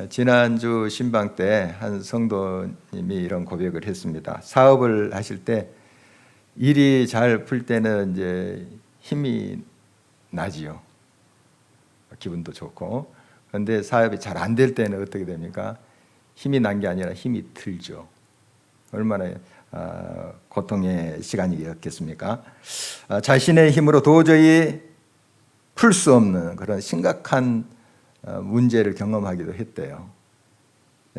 지난주 신방 때 한 성도님이 이런 고백을 했습니다. 사업을 하실 때 일이 잘 풀 때는 이제 힘이 나지요. 기분도 좋고. 그런데 사업이 잘 안 될 때는 어떻게 됩니까? 힘이 난 게 아니라 힘이 들죠. 얼마나 고통의 시간이었겠습니까? 자신의 힘으로 도저히 풀 수 없는 그런 심각한 문제를 경험하기도 했대요.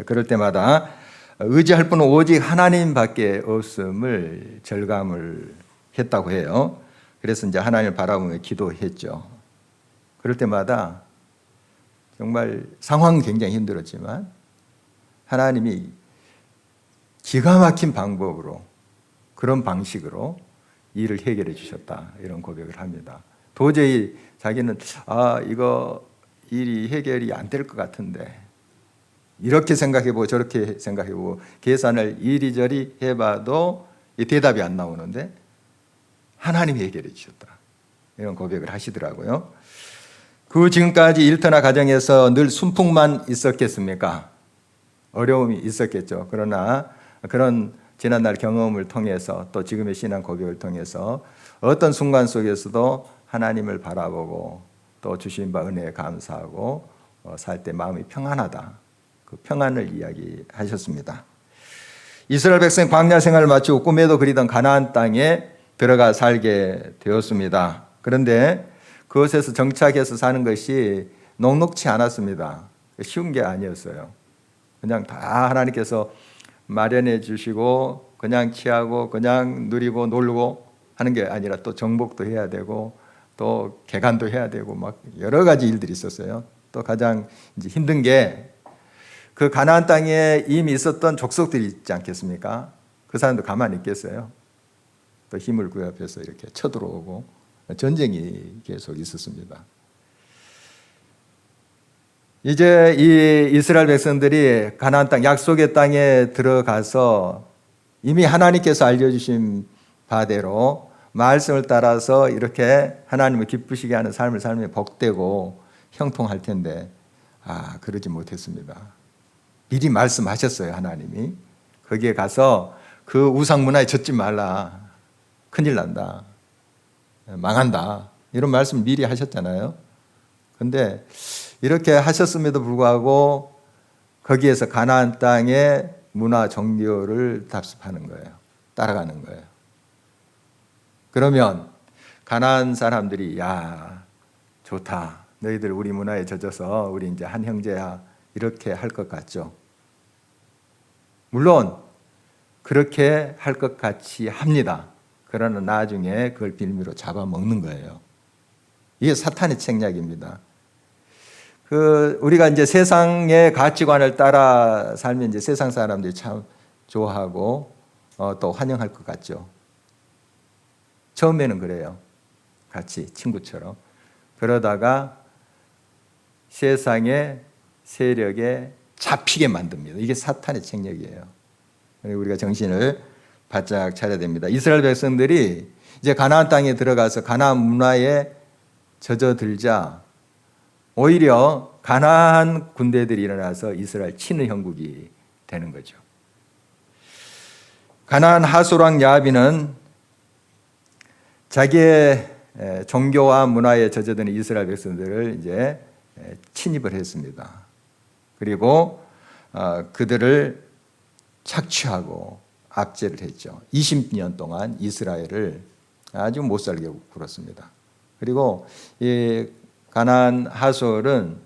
그럴 때마다 의지할 분은 오직 하나님밖에 없음을 절감을 했다고 해요. 그래서 이제 하나님을 바라보며 기도했죠. 그럴 때마다 정말 상황은 굉장히 힘들었지만 하나님이 기가 막힌 방법으로 그런 방식으로 일을 해결해 주셨다, 이런 고백을 합니다. 도저히 자기는 이거 일이 해결이 안 될 것 같은데 이렇게 생각해보고 저렇게 생각해보고 계산을 이리저리 해봐도 대답이 안 나오는데 하나님이 해결해 주셨다, 이런 고백을 하시더라고요. 그 지금까지 일터나 가정에서 늘 순풍만 있었겠습니까? 어려움이 있었겠죠. 그러나 그런 지난날 경험을 통해서 또 지금의 신앙 고백을 통해서 어떤 순간 속에서도 하나님을 바라보고 또 주신 바 은혜에 감사하고 살 때 마음이 평안하다, 그 평안을 이야기하셨습니다. 이스라엘 백성 광야 생활을 마치고 꿈에도 그리던 가나안 땅에 들어가 살게 되었습니다. 그런데 그곳에서 정착해서 사는 것이 녹록치 않았습니다. 쉬운 게 아니었어요. 그냥 다 하나님께서 마련해 주시고 그냥 취하고 그냥 누리고 놀고 하는 게 아니라 또 정복도 해야 되고 또 개간도 해야 되고 막 여러 가지 일들이 있었어요. 또 가장 이제 힘든 게 그 가나안 땅에 이미 있었던 족속들이 있지 않겠습니까? 그 사람도 가만히 있겠어요? 또 힘을 구합해서 이렇게 쳐들어오고 전쟁이 계속 있었습니다. 이제 이 이스라엘 백성들이 가나안 땅, 약속의 땅에 들어가서 이미 하나님께서 알려주신 바대로 말씀을 따라서 이렇게 하나님을 기쁘시게 하는 삶을 살면 복되고 형통할 텐데 그러지 못했습니다. 미리 말씀하셨어요. 하나님이 거기에 가서 그 우상 문화에 젖지 말라, 큰일 난다, 망한다, 이런 말씀 미리 하셨잖아요. 그런데 이렇게 하셨음에도 불구하고 거기에서 가나안 땅의 문화 종교를 답습하는 거예요. 따라가는 거예요. 그러면 가나안 사람들이 좋다, 너희들 우리 문화에 젖어서 우리 이제 한 형제야, 이렇게 할 것 같죠. 물론 그렇게 할 것 같이 합니다. 그러나 나중에 그걸 빌미로 잡아먹는 거예요. 이게 사탄의 책략입니다. 우리가 이제 세상의 가치관을 따라 살면 이제 세상 사람들이 참 좋아하고 또 환영할 것 같죠. 처음에는 그래요. 같이 친구처럼. 그러다가 세상의 세력에 잡히게 만듭니다. 이게 사탄의 책략이에요. 우리가 정신을 바짝 차려야 됩니다. 이스라엘 백성들이 이제 가나안 땅에 들어가서 가나안 문화에 젖어들자 오히려 가나안 군대들이 일어나서 이스라엘 치는 형국이 되는 거죠. 가나안 하솔 왕 야빈은 자기의 종교와 문화에 젖어드는 이스라엘 백성들을 이제 침입을 했습니다. 그리고 그들을 착취하고 압제를 했죠. 20년 동안 이스라엘을 아주 못살게 굴었습니다. 그리고 이 가나안 하솔은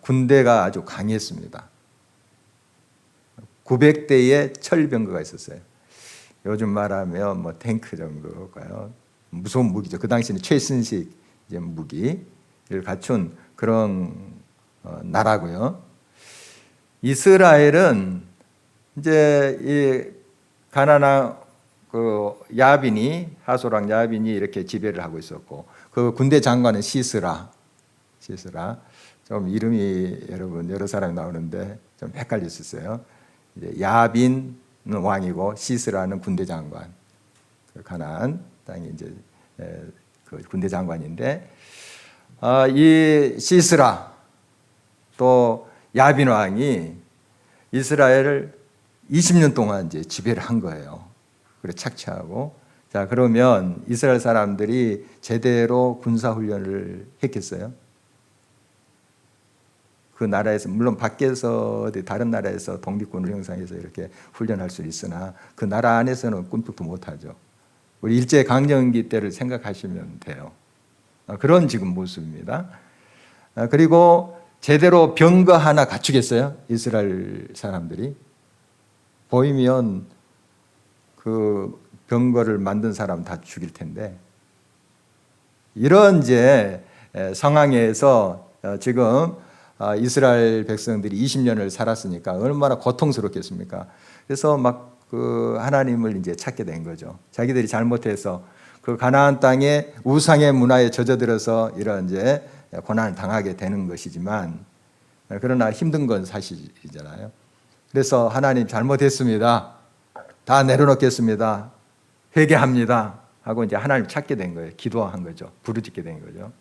군대가 아주 강했습니다. 900대의 철병거가 있었어요. 요즘 말하면 뭐 탱크 정도일까요? 무서운 무기죠. 그 당시에는 최신식 무기를 갖춘 그런 나라고요. 이스라엘은 이제 이 가나안 야빈이, 하솔 왕 야빈이 이렇게 지배를 하고 있었고, 그 군대 장관은 시스라. 좀 이름이 여러분 여러 사람이 나오는데 좀 헷갈릴 수 있어요. 이제 야빈은 왕이고 시스라는 군대 장관. 가나안 땅이 이제 그 군대 장관인데 이 시스라 또 야빈 왕이 이스라엘을 20년 동안 이제 지배를 한 거예요. 그래 착취하고. 자, 그러면 이스라엘 사람들이 제대로 군사 훈련을 했겠어요? 그 나라에서, 물론 밖에서 다른 나라에서 독립군을 형성해서 이렇게 훈련할 수 있으나 그 나라 안에서는 꿈쩍도 못하죠. 우리 일제 강점기 때를 생각하시면 돼요. 그런 지금 모습입니다. 그리고 제대로 병거 하나 갖추겠어요? 이스라엘 사람들이 보이면 그 병거를 만든 사람 다 죽일 텐데, 이런 이제 상황에서 지금 이스라엘 백성들이 20년을 살았으니까 얼마나 고통스럽겠습니까? 그래서 막 그 하나님을 이제 찾게 된 거죠. 자기들이 잘못해서 그 가나안 땅의 우상의 문화에 젖어들어서 이런 이제 고난을 당하게 되는 것이지만, 그러나 힘든 건 사실이잖아요. 그래서 하나님 잘못했습니다. 다 내려놓겠습니다. 회개합니다. 하고 이제 하나님 찾게 된 거예요. 기도한 거죠. 부르짖게 된 거죠.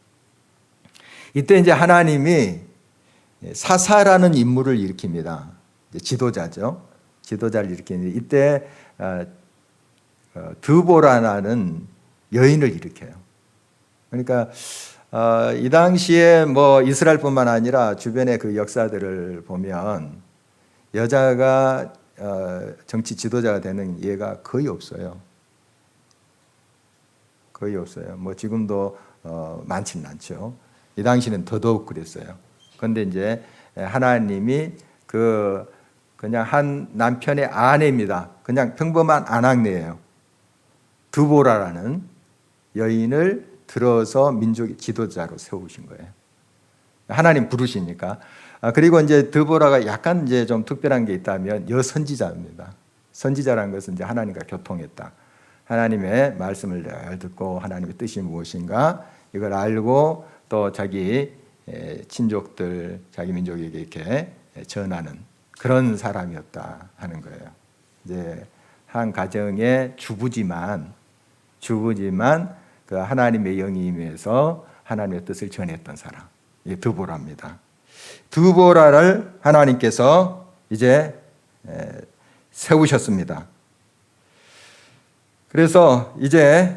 이때 이제 하나님이 사사라는 인물을 일으킵니다. 지도자죠. 지도자를 일으키는데 이때 드보라라는 여인을 일으켜요. 그러니까 이 당시에 뭐 이스라엘뿐만 아니라 주변의 그 역사들을 보면 여자가 정치 지도자가 되는 예가 거의 없어요. 거의 없어요. 뭐 지금도 많지는 않죠. 이 당시는 더더욱 그랬어요. 그런데 이제 하나님이 그냥 한 남편의 아내입니다. 그냥 평범한 아낙네예요. 드보라라는 여인을 들어서 민족의 지도자로 세우신 거예요. 하나님 부르시니까. 그리고 이제 드보라가 약간 이제 좀 특별한 게 있다면 여선지자입니다. 선지자라는 것은 이제 하나님과 교통했다. 하나님의 말씀을 잘 듣고 하나님의 뜻이 무엇인가 이걸 알고 또 자기 친족들, 자기 민족에게 이렇게 전하는 그런 사람이었다 하는 거예요. 이제 한 가정의 주부지만 그 하나님의 영이 임해서 하나님의 뜻을 전했던 사람, 이 드보라입니다. 드보라를 하나님께서 이제 세우셨습니다. 그래서 이제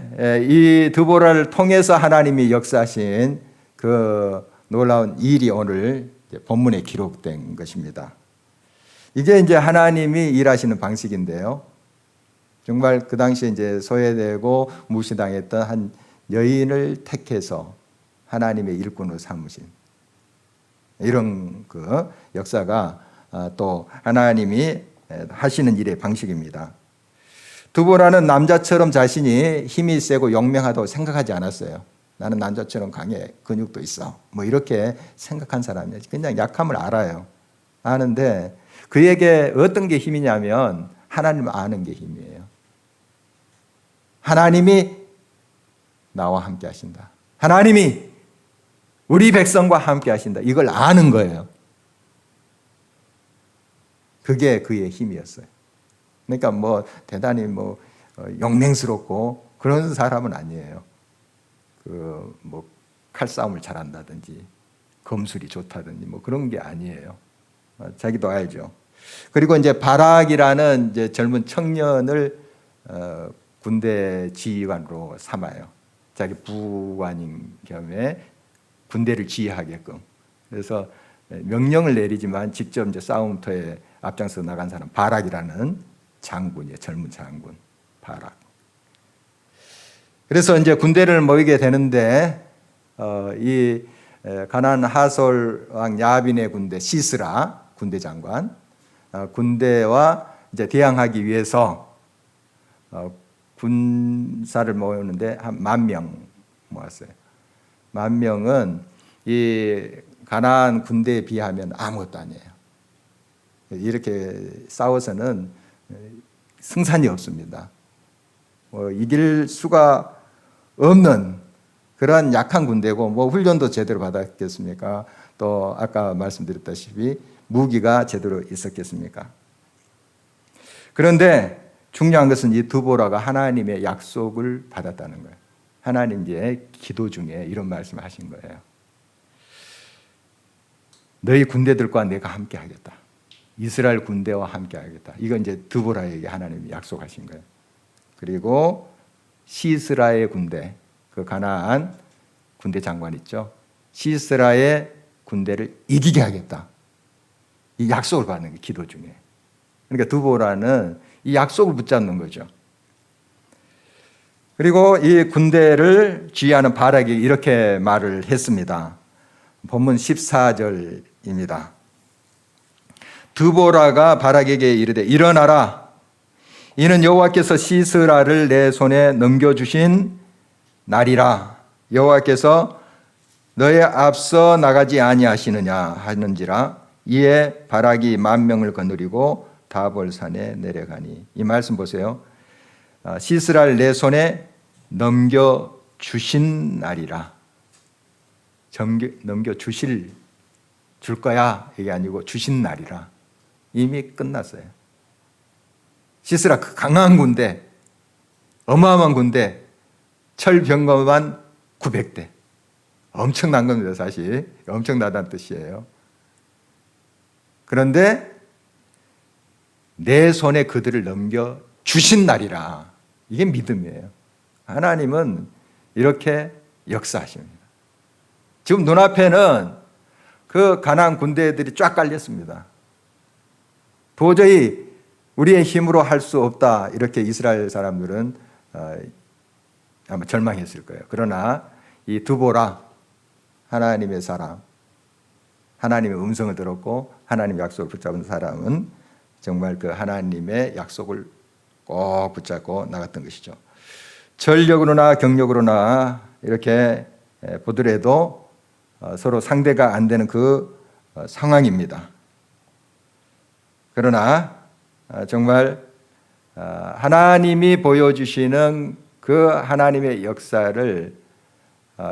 이 드보라를 통해서 하나님이 역사하신 그 놀라운 일이 오늘 본문에 기록된 것입니다. 이게 이제 하나님이 일하시는 방식인데요. 정말 그 당시에 이제 소외되고 무시당했던 한 여인을 택해서 하나님의 일꾼으로 삼으신 이런 그 역사가 또 하나님이 하시는 일의 방식입니다. 드보라는 남자처럼 자신이 힘이 세고 용맹하다고 생각하지 않았어요. 나는 남자처럼 강해, 근육도 있어. 뭐 이렇게 생각한 사람이에요. 그냥 약함을 알아요. 아는데 그에게 어떤 게 힘이냐면 하나님을 아는 게 힘이에요. 하나님이 나와 함께 하신다. 하나님이 우리 백성과 함께 하신다. 이걸 아는 거예요. 그게 그의 힘이었어요. 그러니까 뭐 대단히 뭐 용맹스럽고 그런 사람은 아니에요. 그 뭐 칼싸움을 잘한다든지 검술이 좋다든지 뭐 그런 게 아니에요. 자기도 알죠. 그리고 이제 바락이라는 이제 젊은 청년을 군대 지휘관으로 삼아요. 자기 부관인 겸에 군대를 지휘하게끔. 그래서 명령을 내리지만 직접 이제 싸움터에 앞장서 나간 사람 바락이라는 장군이에요. 젊은 장군 바락. 그래서 이제 군대를 모이게 되는데 이 가나안 하솔 왕 야빈의 군대 시스라 군대 장관 군대와 이제 대항하기 위해서 군사를 모으는데 한 10,000명 모았어요. 10,000명은 이 가나안 군대에 비하면 아무것도 아니에요. 이렇게 싸워서는 승산이 없습니다. 이길 수가 없는 그런 약한 군대고 뭐 훈련도 제대로 받았겠습니까? 또 아까 말씀드렸다시피 무기가 제대로 있었겠습니까? 그런데 중요한 것은 이 드보라가 하나님의 약속을 받았다는 거예요. 하나님 이제 기도 중에 이런 말씀을 하신 거예요. 너희 군대들과 내가 함께 하겠다. 이스라엘 군대와 함께 하겠다. 이건 이제 드보라에게 하나님이 약속하신 거예요. 그리고 시스라의 군대, 그 가나안 군대 장관 있죠. 시스라의 군대를 이기게 하겠다. 이 약속을 받는 게 기도 중에. 그러니까 드보라는 이 약속을 붙잡는 거죠. 그리고 이 군대를 지휘하는 바락이 이렇게 말을 했습니다. 본문 14절입니다. 드보라가 바락에게 이르되 일어나라. 이는 여호와께서 시스라를 내 손에 넘겨주신 날이라. 여호와께서 너의 앞서 나가지 아니하시느냐 하는지라. 이에 바락이 10,000명을 거느리고 다볼산에 내려가니. 이 말씀 보세요. 시스라를 내 손에 넘겨주신 날이라. 넘겨주실, 줄 거야 이게 아니고 주신 날이라. 이미 끝났어요. 시스라 그 강한 군대, 어마어마한 군대, 철병거만 900대. 엄청난 겁니다. 사실 엄청나다는 뜻이에요. 그런데 내 손에 그들을 넘겨주신 날이라. 이게 믿음이에요. 하나님은 이렇게 역사하십니다. 지금 눈앞에는 그 가나안 군대들이 쫙 깔렸습니다. 도저히 우리의 힘으로 할 수 없다. 이렇게 이스라엘 사람들은 아마 절망했을 거예요. 그러나 이 드보라, 하나님의 사람, 하나님의 음성을 들었고 하나님의 약속을 붙잡은 사람은 정말 그 하나님의 약속을 꼭 붙잡고 나갔던 것이죠. 전력으로나 경력으로나 이렇게 보더라도 서로 상대가 안 되는 그 상황입니다. 그러나 정말 하나님이 보여주시는 그 하나님의 역사를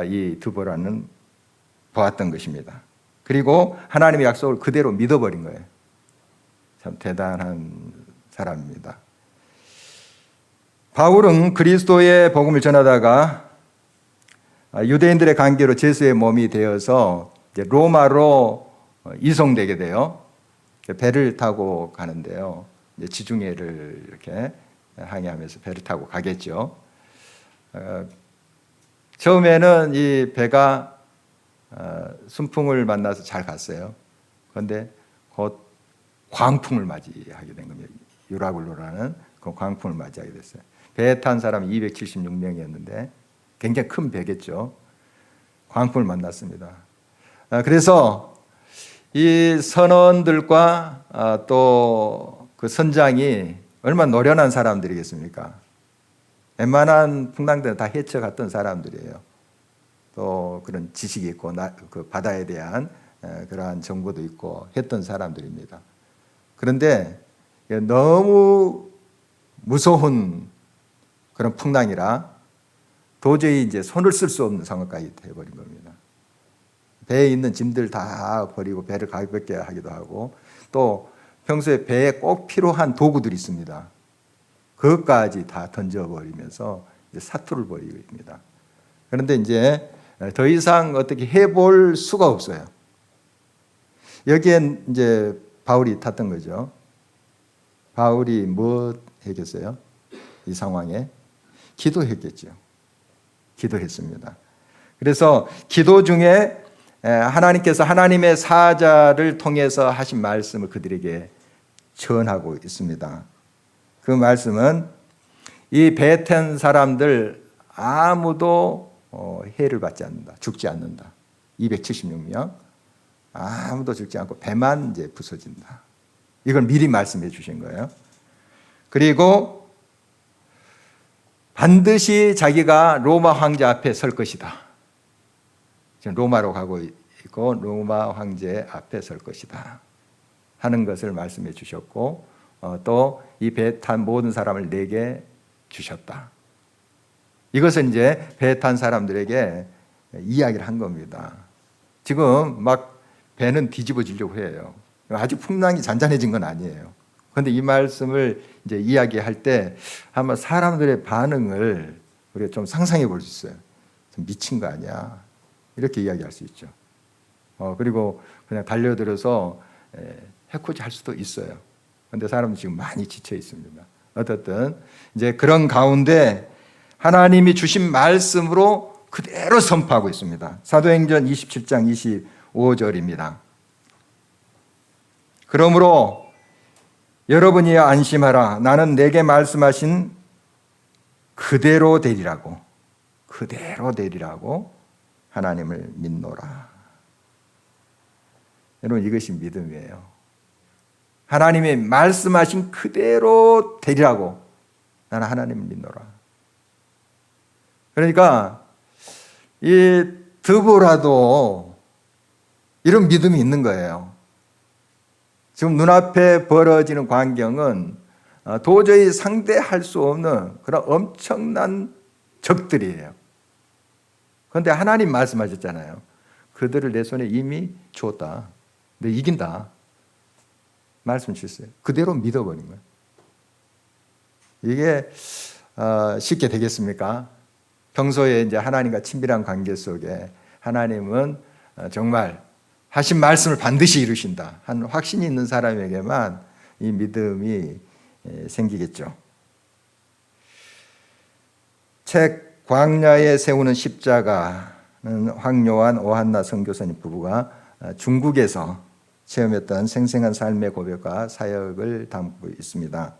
이 드보라는 보았던 것입니다. 그리고 하나님의 약속을 그대로 믿어버린 거예요. 참 대단한 사람입니다. 바울은 그리스도의 복음을 전하다가 유대인들의 관계로 제수의 몸이 되어서 이제 로마로 이송되게 돼요. 배를 타고 가는데요. 이제 지중해를 이렇게 항해하면서 배를 타고 가겠죠. 처음에는 이 배가 순풍을 만나서 잘 갔어요. 그런데 곧 광풍을 맞이하게 된 겁니다. 유라굴로라는 그 광풍을 맞이하게 됐어요. 배에 탄 사람이 276명이었는데 굉장히 큰 배겠죠. 광풍을 만났습니다. 그래서 이 선원들과 또 그 선장이 얼마나 노련한 사람들이겠습니까? 웬만한 풍랑들은 다 헤쳐갔던 사람들이에요. 또 그런 지식이 있고 그 바다에 대한 그러한 정보도 있고 했던 사람들입니다. 그런데 너무 무서운 그런 풍랑이라 도저히 이제 손을 쓸 수 없는 상황까지 되어버린 겁니다. 배에 있는 짐들 다 버리고 배를 가볍게 하기도 하고 또 평소에 배에 꼭 필요한 도구들이 있습니다. 그것까지 다 던져버리면서 이제 사투를 벌입니다. 그런데 이제 더 이상 어떻게 해볼 수가 없어요. 여기엔 이제 바울이 탔던 거죠. 바울이 뭐 했겠어요? 이 상황에 기도했겠죠. 기도했습니다. 그래서 기도 중에 하나님께서 하나님의 사자를 통해서 하신 말씀을 그들에게 전하고 있습니다. 그 말씀은 이 배 탄 사람들 아무도 해를 받지 않는다. 죽지 않는다. 276명 아무도 죽지 않고 배만 이제 부서진다. 이걸 미리 말씀해 주신 거예요. 그리고 반드시 자기가 로마 황제 앞에 설 것이다. 지금 로마로 가고 있고 로마 황제 앞에 설 것이다 하는 것을 말씀해 주셨고 또 이 배 탄 모든 사람을 내게 주셨다. 이것은 이제 배 탄 사람들에게 이야기를 한 겁니다. 지금 막 배는 뒤집어지려고 해요. 아직 풍랑이 잔잔해진 건 아니에요. 그런데 이 말씀을 이제 이야기할 때 아마 사람들의 반응을 우리가 좀 상상해 볼 수 있어요. 좀 미친 거 아니야? 이렇게 이야기할 수 있죠. 그리고 그냥 달려들어서 해코지 할 수도 있어요. 그런데 사람은 지금 많이 지쳐 있습니다. 어떻든 이제 그런 가운데 하나님이 주신 말씀으로 그대로 선포하고 있습니다. 사도행전 27장 25절입니다. 그러므로 여러분이 안심하라. 나는 내게 말씀하신 그대로 되리라고 하나님을 믿노라. 여러분, 이것이 믿음이에요. 하나님이 말씀하신 그대로 되리라고 나는 하나님을 믿노라. 그러니까 이 드보라도 이런 믿음이 있는 거예요. 지금 눈앞에 벌어지는 광경은 도저히 상대할 수 없는 그런 엄청난 적들이에요. 그런데 하나님 말씀하셨잖아요. 그들을 내 손에 이미 주었다. 너 이긴다. 말씀 주셨어요. 그대로 믿어버린 거예요. 이게 쉽게 되겠습니까? 평소에 이제 하나님과 친밀한 관계 속에 하나님은 정말 하신 말씀을 반드시 이루신다 한 확신이 있는 사람에게만 이 믿음이 생기겠죠. 책 광야에 세우는 십자가는 황요한 오한나 선교사님 부부가 중국에서 체험했던 생생한 삶의 고백과 사역을 담고 있습니다.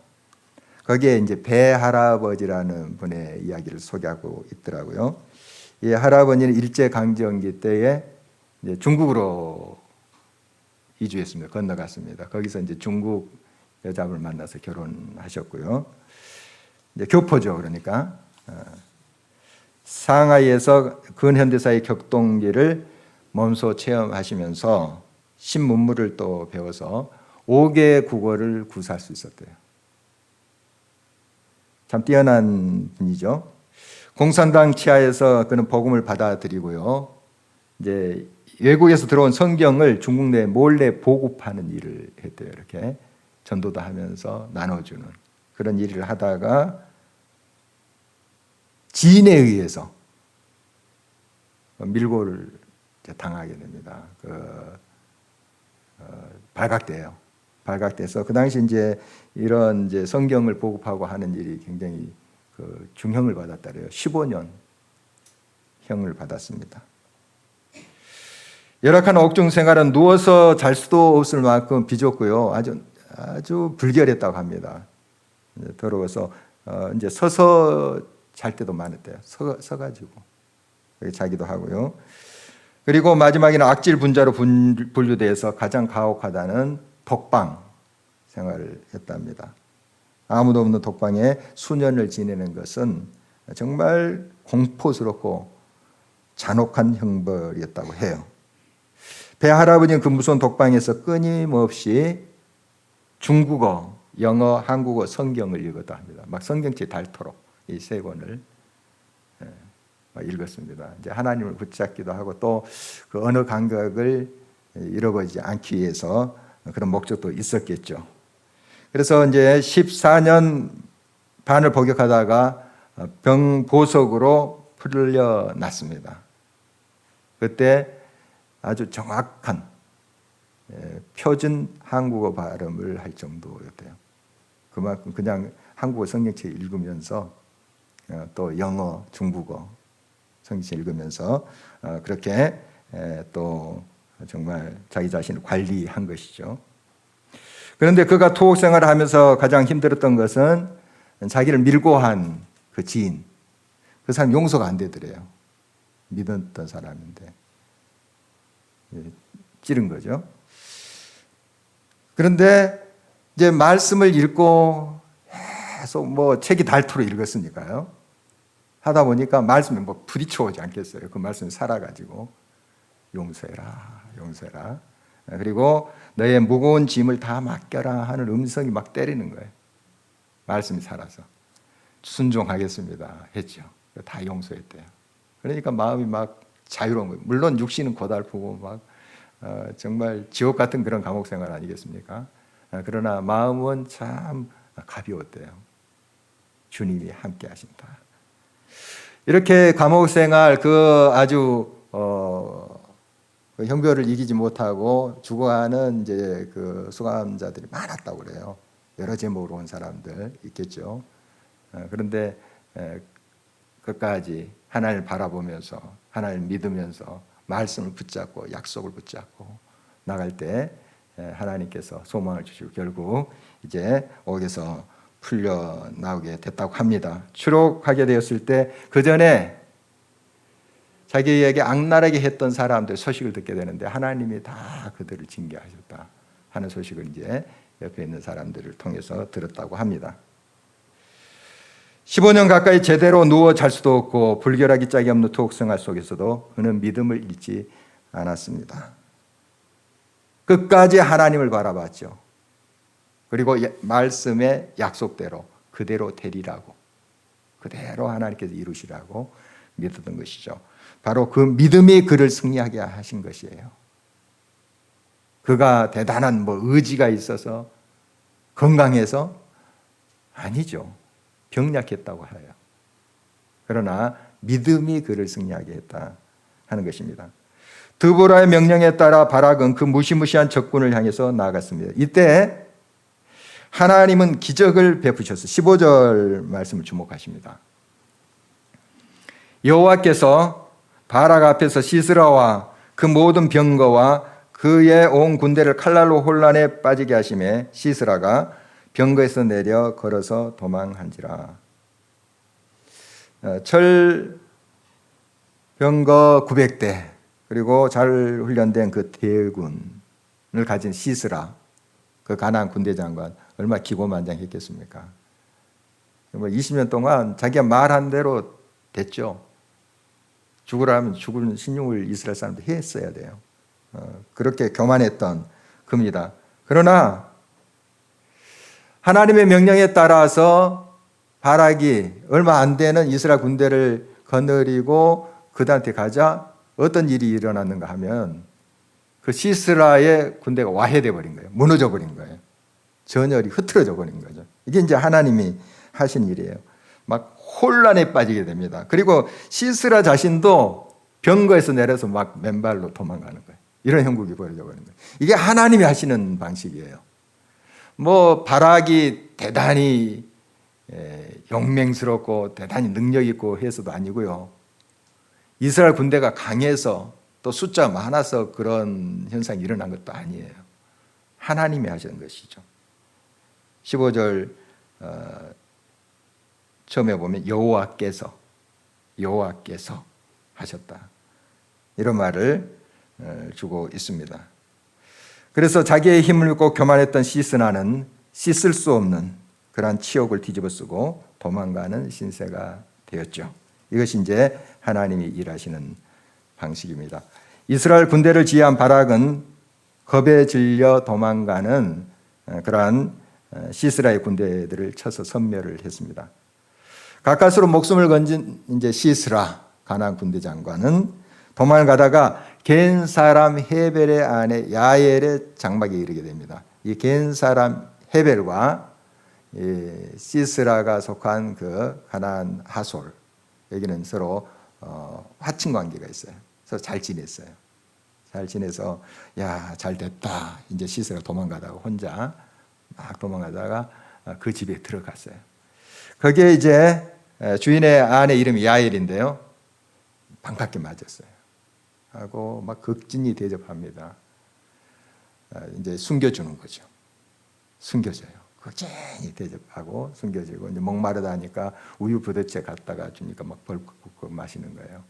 거기에 이제 배 할아버지라는 분의 이야기를 소개하고 있더라고요. 이 할아버지는 일제강점기 때에 이제 중국으로 이주했습니다. 건너갔습니다. 거기서 이제 중국 여자분을 만나서 결혼하셨고요. 이제 교포죠, 그러니까. 상하이에서 근현대사의 격동기를 몸소 체험하시면서 신문물을 또 배워서 5개의 국어를 구사할 수 있었대요. 참 뛰어난 분이죠. 공산당 치하에서 그는 복음을 받아들이고요. 이제 외국에서 들어온 성경을 중국 내에 몰래 보급하는 일을 했대요. 이렇게 전도도 하면서 나눠주는 그런 일을 하다가 지인에 의해서 밀고를 당하게 됩니다. 발각돼요. 발각돼서 그 당시 이제 이런 이제 성경을 보급하고 하는 일이 굉장히 중형을 받았다래요. 15년 형을 받았습니다. 열악한 옥중 생활은 누워서 잘 수도 없을 만큼 비좁고요. 아주 불결했다고 합니다. 더러워서 이제 서서 잘 때도 많았대요. 서가지고 여기 자기도 하고요. 그리고 마지막에는 악질 분자로 분류돼서 가장 가혹하다는 독방 생활을 했답니다. 아무도 없는 독방에 수년을 지내는 것은 정말 공포스럽고 잔혹한 형벌이었다고 해요. 배 할아버지는 그 무서운 독방에서 끊임없이 중국어, 영어, 한국어, 성경을 읽었다 합니다. 막 성경책 닳도록 이 세 권을 읽었습니다. 이제 하나님을 붙잡기도 하고 또 그 언어 감각을 잃어버리지 않기 위해서 그런 목적도 있었겠죠. 그래서 이제 14년 반을 복역하다가 병보석으로 풀려났습니다. 그때 아주 정확한 표준 한국어 발음을 할 정도였대요. 그만큼 그냥 한국어 성경책 읽으면서 또 영어, 중국어 성경책 읽으면서 그렇게 또 정말 자기 자신을 관리한 것이죠. 그런데 그가 투옥 생활을 하면서 가장 힘들었던 것은 자기를 밀고 한 그 지인, 그 사람 용서가 안 되더래요. 믿었던 사람인데 찌른 거죠. 그런데 이제 말씀을 읽고 계속 뭐 책이 닳도록 읽었으니까요. 하다 보니까 말씀이 뭐 부딪혀오지 않겠어요. 그 말씀이 살아가지고 용서해라, 용서해라. 그리고 너의 무거운 짐을 다 맡겨라 하는 음성이 막 때리는 거예요. 말씀이 살아서 순종하겠습니다 했죠. 다 용서했대요. 그러니까 마음이 막 자유로운 거예요. 물론 육신은 고달프고 막 정말 지옥 같은 그런 감옥 생활 아니겠습니까? 그러나 마음은 참 가벼웠대요. 주님이 함께 하신다. 이렇게 감옥 생활 그 아주 그 형벌을 이기지 못하고 죽어가는 이제 그 수감자들이 많았다고 그래요. 여러 제목으로 온 사람들 있겠죠. 그런데 끝까지 하나님을 바라보면서 하나님을 믿으면서 말씀을 붙잡고 약속을 붙잡고 나갈 때 하나님께서 소망을 주시고 결국 이제 옥에서 풀려 나오게 됐다고 합니다. 추록하게 되었을 때 그 전에 자기에게 악랄하게 했던 사람들 소식을 듣게 되는데 하나님이 다 그들을 징계하셨다 하는 소식을 이제 옆에 있는 사람들을 통해서 들었다고 합니다. 15년 가까이 제대로 누워 잘 수도 없고 불결하기 짝이 없는 투옥 생활 속에서도 그는 믿음을 잃지 않았습니다. 끝까지 하나님을 바라봤죠. 그리고 말씀의 약속대로 그대로 되리라고, 그대로 하나님께서 이루시라고 믿었던 것이죠. 바로 그 믿음이 그를 승리하게 하신 것이에요. 그가 대단한 의지가 있어서 건강해서 아니죠. 병약했다고 해요. 그러나 믿음이 그를 승리하게 했다 하는 것입니다. 드보라의 명령에 따라 바락은 그 무시무시한 적군을 향해서 나아갔습니다. 이때 하나님은 기적을 베푸셔서 15절 말씀을 주목하십니다. 여호와께서 바락 앞에서 시스라와 그 모든 병거와 그의 온 군대를 칼날로 혼란에 빠지게 하심에 시스라가 병거에서 내려 걸어서 도망한지라. 철 병거 900대 그리고 잘 훈련된 그 대군을 가진 시스라, 그 가나안 군대 장관 얼마나 기고만장했겠습니까? 20년 동안 자기가 말한 대로 됐죠. 죽으라면 죽을 신용을 이스라엘 사람들이 했어야 돼요. 그렇게 교만했던 그입니다. 그러나 하나님의 명령에 따라서 바락이 얼마 안 되는 이스라엘 군대를 거느리고 그들한테 가자 어떤 일이 일어났는가 하면 그 시스라의 군대가 와해돼 버린 거예요. 무너져 버린 거예요. 전열이 흐트러져 버린 거죠. 이게 이제 하나님이 하신 일이에요. 막 혼란에 빠지게 됩니다. 그리고 시스라 자신도 병거에서 내려서 막 맨발로 도망가는 거예요. 이런 형국이 벌어져 버린 거예요. 이게 하나님이 하시는 방식이에요. 바락이 대단히 용맹스럽고 대단히 능력 있고 해서도 아니고요. 이스라엘 군대가 강해서 또 숫자 많아서 그런 현상이 일어난 것도 아니에요. 하나님이 하시는 것이죠. 15절 처음에 보면 여호와께서 하셨다. 이런 말을 주고 있습니다. 그래서 자기의 힘을 믿고 교만했던 시스라는 씻을 수 없는 그러한 치욕을 뒤집어쓰고 도망가는 신세가 되었죠. 이것이 이제 하나님이 일하시는 방식입니다. 이스라엘 군대를 지휘한 바락은 겁에 질려 도망가는 그러한 시스라의 군대들을 쳐서 섬멸을 했습니다. 가까스로 목숨을 건진 이제 시스라 가나안 군대 장관은 도망가다가 겐 사람 헤벨의 아내 야엘의 장막에 이르게 됩니다. 이 겐 사람 헤벨과 시스라가 속한 그 가나안 하솔, 여기는 서로 화친 관계가 있어요. 서로 잘 지냈어요. 잘 지내서 잘 됐다. 이제 시스라 도망가다가 혼자 막 도망가다가 그 집에 들어갔어요. 거기에 이제 주인의 아내 이름이 야엘인데요. 반갑게 맞았어요. 하고 막 극진히 대접합니다. 이제 숨겨주는 거죠. 숨겨줘요. 극진히 대접하고 숨겨주고 이제 목마르다 하니까 우유 부대째 갖다가 주니까 막 벌컥벌컥 마시는 거예요.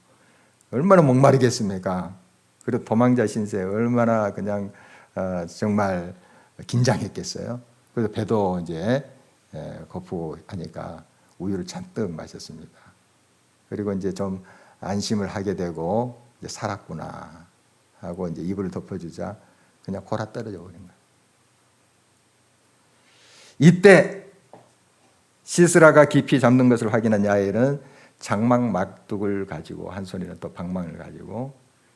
얼마나 목마르겠습니까? 그리고 도망자 신세 얼마나 그냥 정말 긴장했겠어요. 그래서 배도 이제 고프고 하니까 우유를 잔뜩 마셨습니다. 그리고 이제 좀 안심을 하게 되고 이제 살았구나 하고 이제 이불을 덮어주자 그냥 골아 떨어져 버린 거예요. 이때 시스라가 깊이 잠든 것을 확인한 야엘은 장막 막둑을 가지고 한 손에는 또 방망을 가지고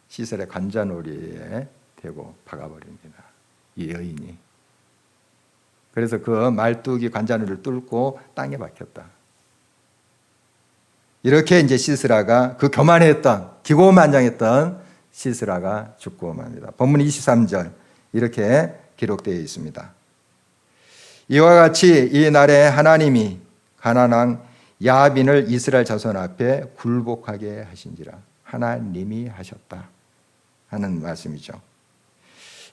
시스라의 관자놀이에 대고 박아버립니다. 이 여인이. 그래서 그 말뚝이 관자놀이를 뚫고 땅에 박혔다. 이렇게 이제 시스라가 그 교만했던 기고만장했던 시스라가 죽고 맙니다. 본문 23절 이렇게 기록되어 있습니다. 이와 같이 이 날에 하나님이 가나안 왕 야빈을 이스라엘 자손 앞에 굴복하게 하신지라. 하나님이 하셨다 하는 말씀이죠.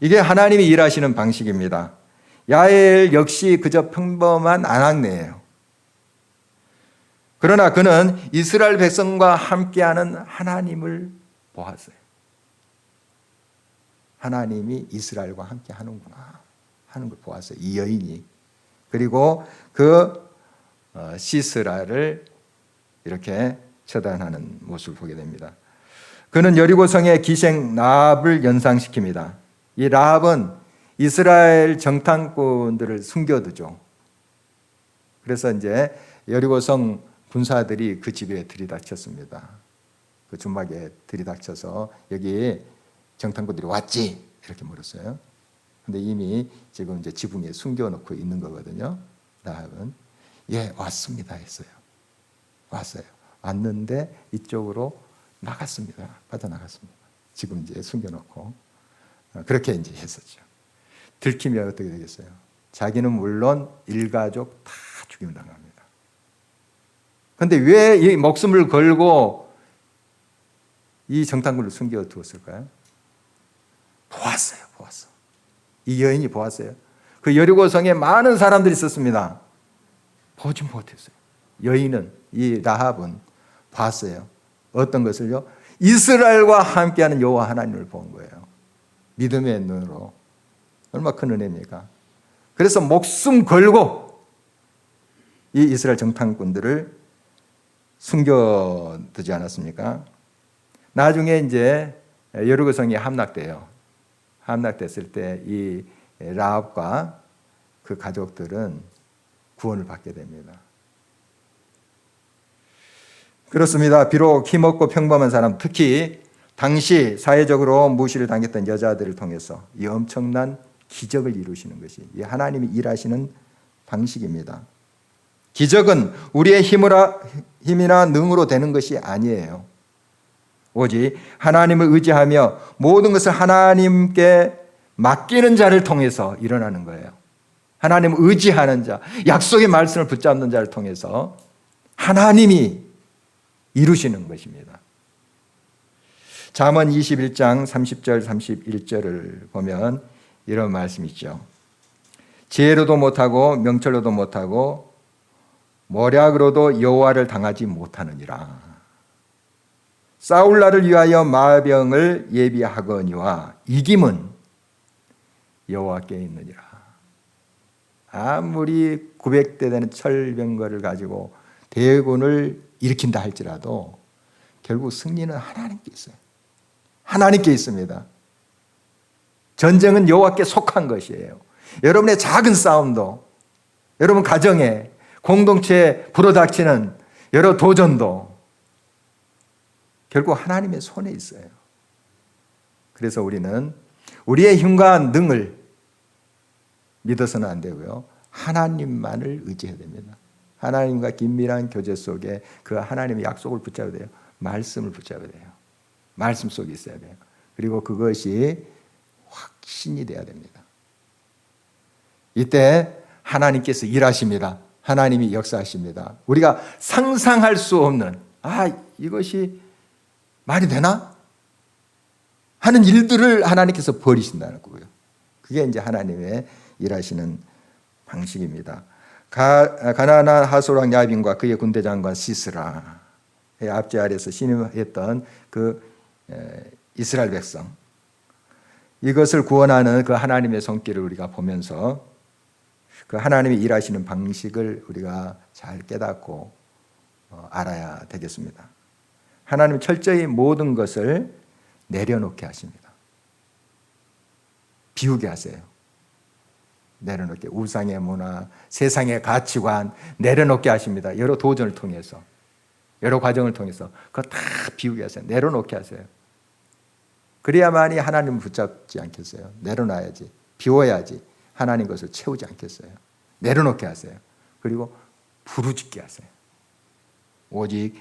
이게 하나님이 일하시는 방식입니다. 야엘 역시 그저 평범한 아낙네예요. 그러나 그는 이스라엘 백성과 함께하는 하나님을 보았어요. 하나님이 이스라엘과 함께 하는구나 하는 걸 보았어요. 이 여인이. 그리고 그 시스라를 이렇게 처단하는 모습을 보게 됩니다. 그는 여리고성의 기생 라합을 연상시킵니다. 이 라합은 이스라엘 정탐꾼들을 숨겨두죠. 그래서 이제 여리고성 군사들이 그 집에 들이닥쳤습니다. 그 주막에 들이닥쳐서 여기 정탐꾼들이 왔지? 이렇게 물었어요. 근데 이미 지금 이제 지붕에 숨겨놓고 있는 거거든요. 라합은 예, 왔습니다 했어요. 왔어요. 왔는데 이쪽으로 나갔습니다. 빠져나갔습니다. 지금 이제 숨겨놓고 그렇게 이제 했었죠. 들키면 어떻게 되겠어요? 자기는 물론 일가족 다 죽임 당합니다. 그런데 왜 이 목숨을 걸고 이 정탐꾼을 숨겨두었을까요? 보았어요. 보았어. 이 여인이 보았어요. 그 여리고성에 많은 사람들이 있었습니다. 보지 못했어요. 여인은, 이 라합은 봤어요. 어떤 것을요? 이스라엘과 함께하는 여호와 하나님을 본 거예요. 믿음의 눈으로. 얼마나 큰 은혜입니까? 그래서 목숨 걸고 이 이스라엘 정탐꾼들을 숨겨두지 않았습니까? 나중에 이제 여리고성이 함락돼요. 함락됐을 때 이 라합과 그 가족들은 구원을 받게 됩니다. 그렇습니다. 비록 힘없고 평범한 사람, 특히 당시 사회적으로 무시를 당했던 여자들을 통해서 이 엄청난 기적을 이루시는 것이 이 하나님이 일하시는 방식입니다. 기적은 우리의 힘이나 능으로 되는 것이 아니에요. 오직 하나님을 의지하며 모든 것을 하나님께 맡기는 자를 통해서 일어나는 거예요. 하나님을 의지하는 자, 약속의 말씀을 붙잡는 자를 통해서 하나님이 이루시는 것입니다. 잠언 21장 30절 31절을 보면 이런 말씀이 있죠. 지혜로도 못하고 명철로도 못하고 모략으로도 여호와를 당하지 못하느니라. 싸울 날을 위하여 마병을 예비하거니와 이김은 여호와께 있느니라. 아무리 900대 되는 철병거를 가지고 대군을 일으킨다 할지라도 결국 승리는 하나님께 있어요. 하나님께 있습니다. 전쟁은 여호와께 속한 것이에요. 여러분의 작은 싸움도, 여러분 가정에, 공동체에 불어닥치는 여러 도전도 결국 하나님의 손에 있어요. 그래서 우리는 우리의 힘과 능을 믿어서는 안 되고요. 하나님만을 의지해야 됩니다. 하나님과 긴밀한 교제 속에 그 하나님의 약속을 붙잡아야 돼요. 말씀을 붙잡아야 돼요. 말씀 속에 있어야 돼요. 그리고 그것이 확신이 돼야 됩니다. 이때 하나님께서 일하십니다. 하나님이 역사하십니다. 우리가 상상할 수 없는 이것이 말이 되나? 하는 일들을 하나님께서 벌이신다는 거고요. 그게 이제 하나님의 일하시는 방식입니다. 가나안 하솔 왕 야빈과 그의 군대 장관 시스라, 앞제 아래에서 신임했던 그 이스라엘 백성, 이것을 구원하는 그 하나님의 손길을 우리가 보면서 그 하나님이 일하시는 방식을 우리가 잘 깨닫고 알아야 되겠습니다. 하나님은 철저히 모든 것을 내려놓게 하십니다. 비우게 하세요. 내려놓게. 우상의 문화, 세상의 가치관 내려놓게 하십니다. 여러 도전을 통해서, 여러 과정을 통해서 그거 다 비우게 하세요. 내려놓게 하세요. 그래야만이 하나님을 붙잡지 않겠어요. 내려놔야지, 비워야지 하나님 것을 채우지 않겠어요. 내려놓게 하세요. 그리고 부르짖게 하세요. 오직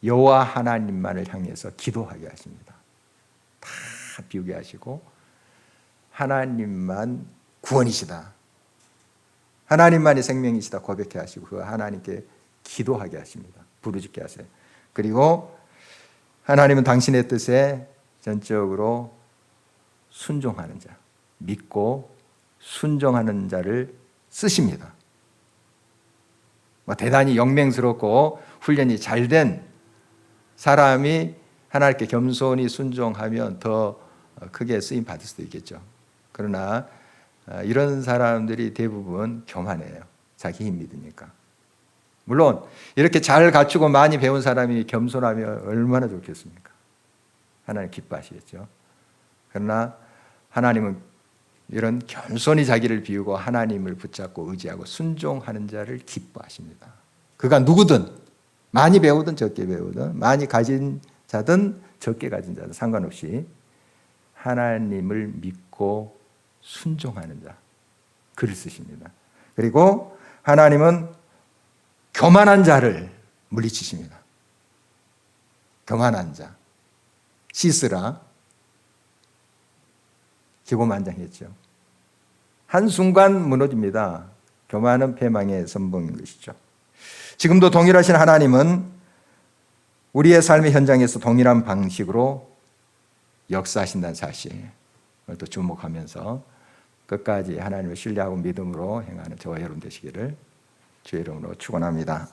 여호와 하나님만을 향해서 기도하게 하십니다. 다 비우게 하시고 하나님만 구원이시다, 하나님만이 생명이시다 고백해 하시고 그 하나님께 기도하게 하십니다. 부르짖게 하세요. 그리고 하나님은 당신의 뜻에 전적으로 순종하는 자, 믿고 순종하는 자를 쓰십니다. 대단히 영맹스럽고 훈련이 잘된 사람이 하나님께 겸손히 순종하면 더 크게 쓰임 받을 수도 있겠죠. 그러나 이런 사람들이 대부분 교만해요. 자기 힘 믿으니까. 물론 이렇게 잘 갖추고 많이 배운 사람이 겸손하면 얼마나 좋겠습니까? 하나님 기뻐하시겠죠. 그러나 하나님은 이런 겸손히 자기를 비우고 하나님을 붙잡고 의지하고 순종하는 자를 기뻐하십니다. 그가 누구든 많이 배우든 적게 배우든 많이 가진 자든 적게 가진 자든 상관없이 하나님을 믿고 순종하는 자, 글을 쓰십니다. 그리고 하나님은 교만한 자를 물리치십니다. 교만한 자, 시스라 기고만장했죠. 한순간 무너집니다. 교만은 패망의 선봉인 것이죠. 지금도 동일하신 하나님은 우리의 삶의 현장에서 동일한 방식으로 역사하신다는 사실을 또 주목하면서 끝까지 하나님을 신뢰하고 믿음으로 행하는 저와 여러분 되시기를 주의 이름으로 축원합니다.